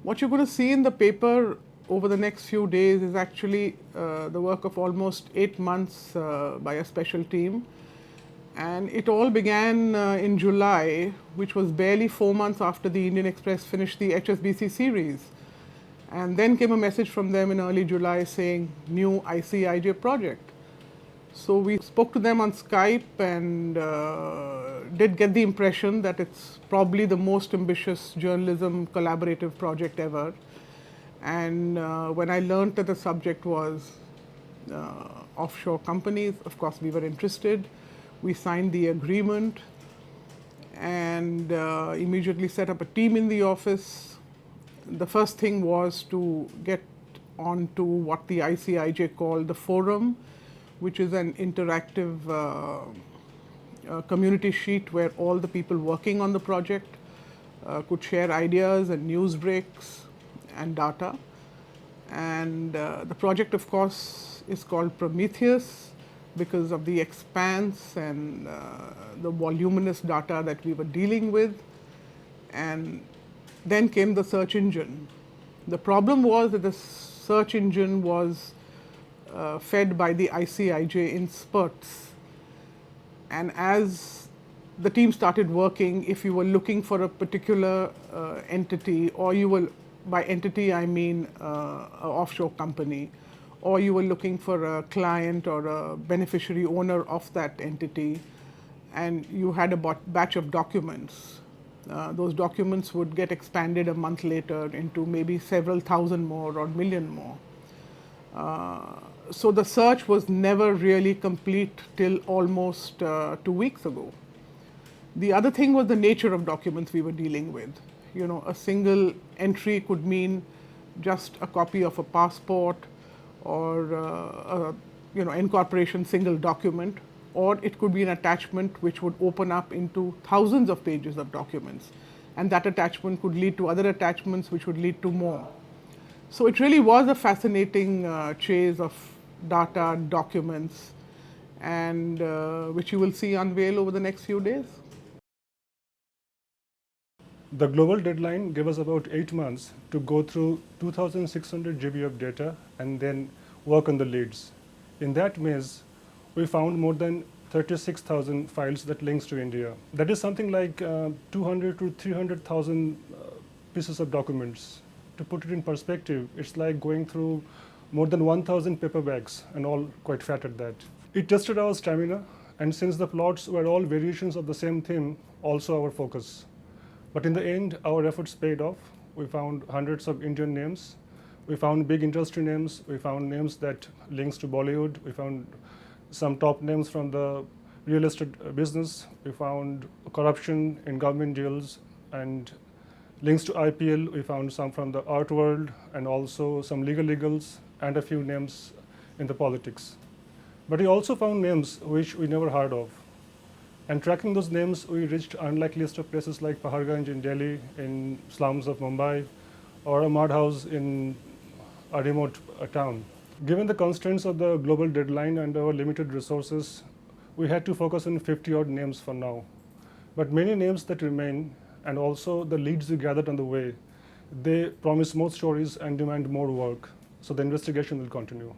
What you're going to see in the paper over the next few days is actually the work of almost 8 months by a special team. And it all began in July, which was barely 4 months after the Indian Express finished the HSBC series. And then came a message from them in early July saying, new ICIJ project. So we spoke to them on Skype and did get the impression that it's probably the most ambitious journalism collaborative project ever. And when I learned that the subject was offshore companies, of course we were interested. We signed the agreement and immediately set up a team in the office. The first thing was to get onto what the ICIJ called the forum, which is an interactive community sheet where all the people working on the project could share ideas and news breaks and data. And the project, of course, is called Prometheus because of the expanse and the voluminous data that we were dealing with. And then came the search engine. The problem was that the search engine was fed by the ICIJ in spurts. And as the team started working, if you were looking for a particular entity, or you were, by entity I mean an offshore company, or you were looking for a client or a beneficiary owner of that entity, and you had a batch of documents, those documents would get expanded a month later into maybe several thousand more or million more. So the search was never really complete till almost 2 weeks ago. The other thing was the nature of documents we were dealing with. You know, a single entry could mean just a copy of a passport or incorporation single document, or it could be an attachment which would open up into thousands of pages of documents, and that attachment could lead to other attachments which would lead to more. So it really was a fascinating chase of data, documents, and which you will see unveil over the next few days. The global deadline gave us about 8 months to go through 2,600 GB of data and then work on the leads. In that maze, we found more than 36,000 files that links to India. That is something like 200 to 300,000 pieces of documents. To put it in perspective, it's like going through more than 1,000 paper bags, and all quite fat at that. It tested our stamina, and since the plots were all variations of the same theme, also our focus. But in the end, our efforts paid off. We found hundreds of Indian names. We found big industry names. We found names that links to Bollywood. We found some top names from the real estate business. We found corruption in government deals and links to IPL. We found some from the art world and also some legals and a few names in the politics. But we also found names which we never heard of. And tracking those names, we reached unlikely list of places like Paharganj in Delhi, in slums of Mumbai, or a mud house in a remote town. Given the constraints of the global deadline and our limited resources, we had to focus on 50-odd names for now. But many names that remain, and also the leads we gathered on the way, they promise more stories and demand more work. So the investigation will continue.